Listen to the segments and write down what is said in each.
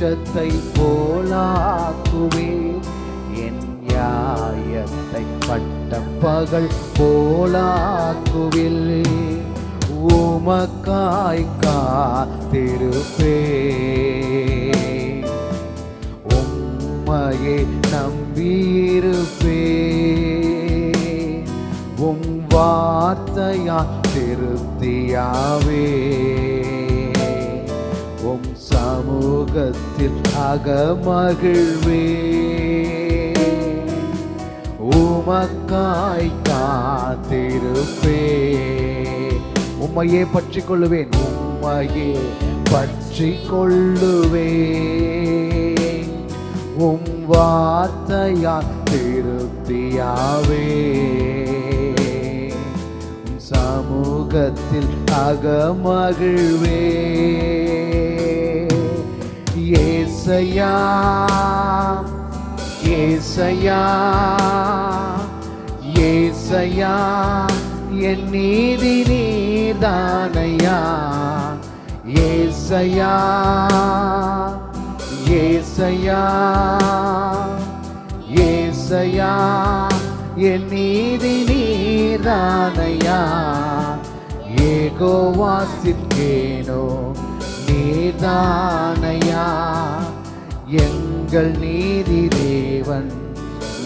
வெளிச்சத்தை போலாக்குவேன். என் நியாயத்தை பட்டப்பகல் போலாக்குவில். உமக்காய் காத்திருப்பேன், உம்மையே நம்பியிருப்பேன். உம் வார்த்தையால் திருப்தியாவே, உம் சமூகத்தில் அகமகிழ்வே. உமக்காய் காத்திருப்பேன், உம்மையே பற்றிக் கொள்ளுவேன், உம்மையே பற்றிக் கொள்ளுவேன். உம் வார்த்தையால் திருப்தியாவே, உம் சமூகத்தில் அகமகிழ்வே. ஏசையா ஏசையா ஏசையா, என் நீதி நீர்தானையா. ஏசையா ஏசையா ஏசையா, என் நீதி நீர்தானையா. யெகோவா சித்கேனோ நீர்தானையா. எங்கள் நீதி தேவன்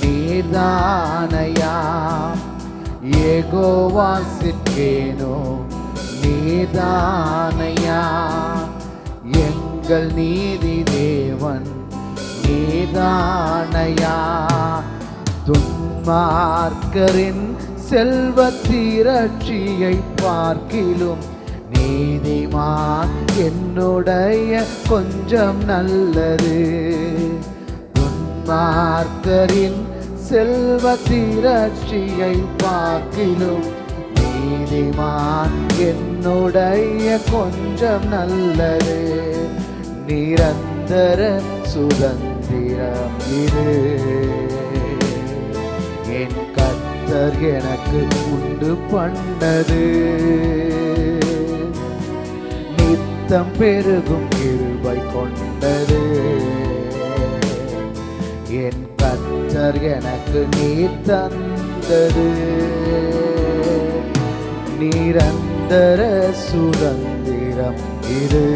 நீர்தானையா. யெகோவா சித்கேனோ நீர்தானையா. எங்கள் நீதி தேவன் நீர்தானையா. துன்மார்க்கரின் செல்வத்திரட்சியை பார்க்கிலும் நீதிமான் என்னுடைய கொஞ்சம் நல்லது. துன்மார்க்கரின் செல்வத்திரட்சியை பார்க்கிலும் நீதிமான் என்னுடைய கொஞ்சம் நல்லது. நிரந்தர சுதந்திரம் இது என் கர்த்தர் எனக்கு உண்டு பண்ணது. நித்தம் பெருகும் கிருபை கொண்டது என் கர்த்தர் எனக்கு நீர் தந்தது. நிரந்தர சுதந்திரம் இது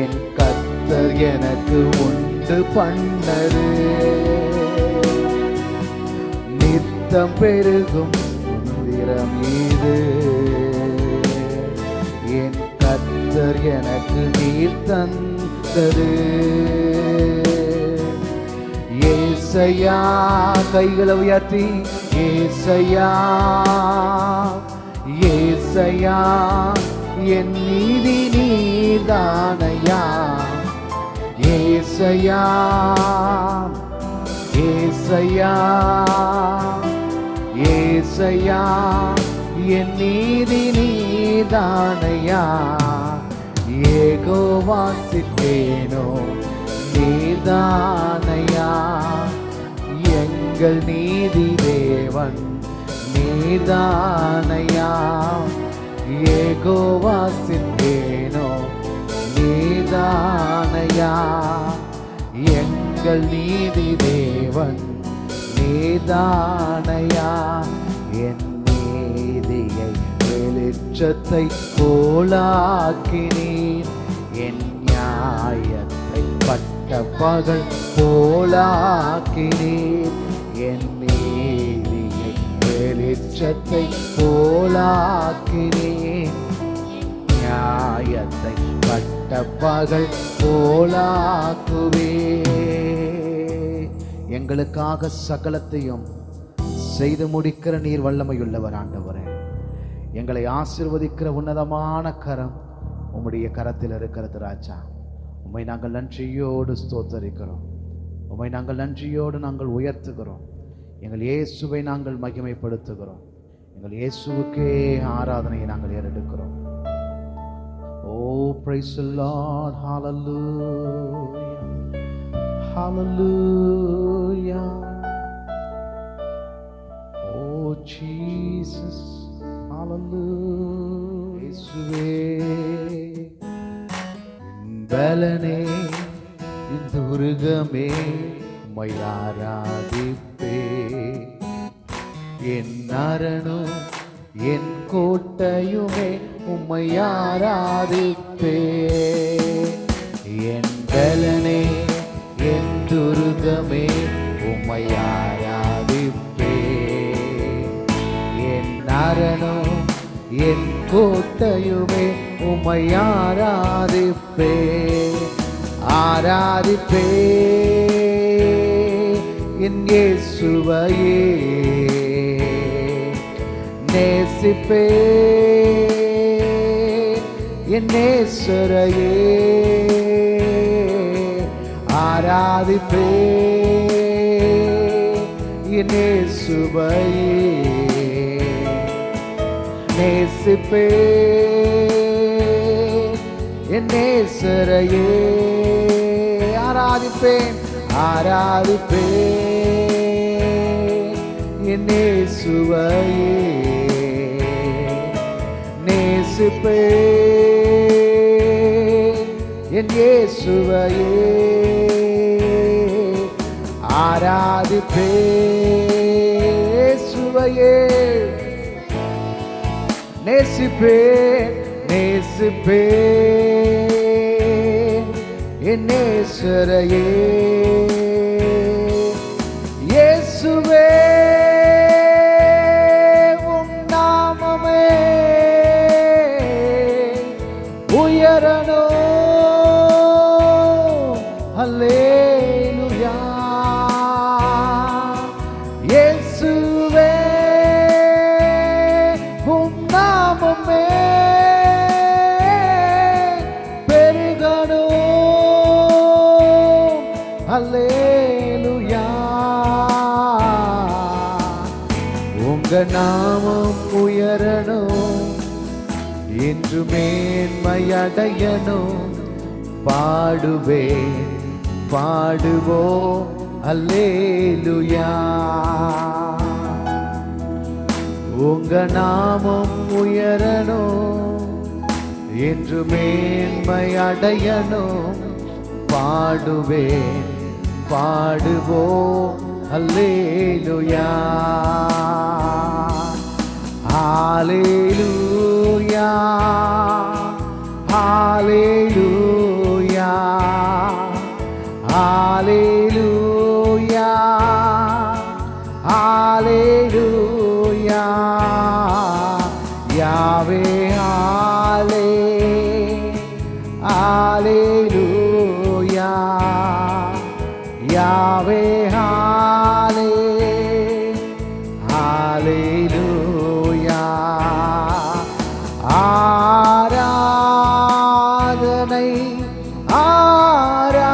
என் கர்த்தர் எனக்கு உண்டு பண்ணது. நித்தம் பெருகும் சுதந்திரம் இது என் கர்த்தர் எனக்கு நீர் தந்தது. ஏசையா, கைகளை உயர்த்தி ஏசையா ஏசையா, என் நீதி நீதானையா. ஏசையா ஏசையா ஏசையா, என் நீதி நீதானையா. யெகோவா சித்கேனோ நீதானையா. எங்கள் நீதி தேவன் நீதானையா. யெகோவா சித்கேனோ நீதானையா. எங்கள் நீதி தேவன் நீதானையா. என் நீதியை வெளிச்சத்தை போலாக்கினீர், என் நியாயத்தை பட்ட பகல் போலாக்கினீர். என் நீதியை வெளிச்சத்தை போலாக்கினீர், நியாயத்தை பட்ட பகல் போலாக்குவே. எங்களுக்காக சகலத்தையும் செய்து முடிக்கிற நீர் வல்லமையுள்ளவர் ஆண்டவரே. எங்களை ஆசீர்வதிக்கிற உன்னதமான கரம் உம்முடைய கரத்தில் இருக்கிறது ராஜா. உம்மை நாங்கள் நன்றியோடு ஸ்தோத்தரிக்கிறோம். உம்மை நாங்கள் நன்றியோடு நாங்கள் உயர்த்துகிறோம். எங்கள் இயேசுவை நாங்கள் மகிமைப்படுத்துகிறோம். எங்கள் இயேசுவுக்கே ஆராதனையை நாங்கள் ஏறெடுக்கிறோம். Oh, praise the Lord, hallelujah, hallelujah. Oh Jesus, hallelujah. இயேசுவே, பலனே என் துருகமே உம்மை ஆராதிப்பே, என் அரணும் என் கோட்டையுமே உம்மை ஆராதிப்பே, என் பலனே என் துருகமே உம்மை ஆராதிப்பே, என் அரணும் என் கோட்டையுமே உம்மை ஆராதிப்பே, ஆராதிப்பே என் இயேசுவையே, நேசிப்பே என் நேசரையே, ஆராதிப்பே என் இயேசுவையே, நேசிப்பே என் நேசரையே, ஆராதிப்பேன் ஆராதிப்பேன் என் இயேசுவையே, நேசிப்பேன் என் இயேசுவையே, ஆராதிப்பேன் இயேசுவையே, நேசிப்பேன் நேசிப்பேன் என் நேசரையே, இயேசுவே உம் நாமமே உயரணும், அல்லேலூயா, இயேசுவே உம் நாமமே அல்லேலூயா, உங்க நாமம் உயரணும், என்று மேன்மையடையணும், பாடுவேன் பாடுவோம் அல்லேலூயா, உங்க நாமம் உயரணும், என்று மேன்மையடையணும், பாடுவேன் பாடுவோம் அல்லேலூயா, ஹalleluya ஹalleluya ஹalleluya ஹalleluya, யாவே ஹாலே ஹalleluya, யாவே ஹாலே ஹalleluya, ஆராதனை ஆராதனை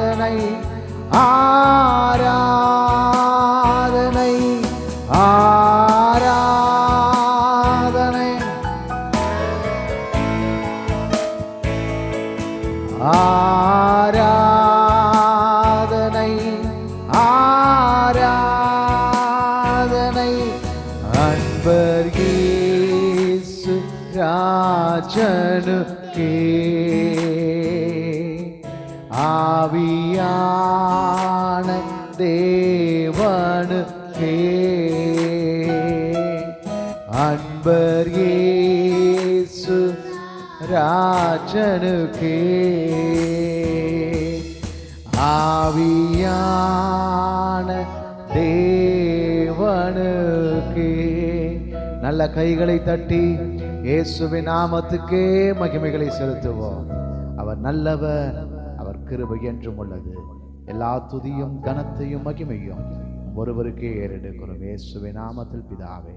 ஆராதனை ஆராதனை ஆராதனை ஆராதனை ஆராதனை, அன்பர் இயேசு ராஜனுக்கே, ஆவியான தேவனுக்கே, அன்பர் இயேசு ராஜனுக்கே, ஆவியான தேவனுக்கே. நல்ல கைகளை தட்டி இயேசுவின் நாமத்துக்கே மகிமைகளை செலுத்துவோம். அவர் நல்லவர், அவர் கிருபை என்றும் உள்ளது. எல்லா துதியும் கனத்தையும் மகிமையும் ஒருவருக்கே ஏறெடுக்கிறோம். இயேசுவின் நாமத்தில் பிதாவே.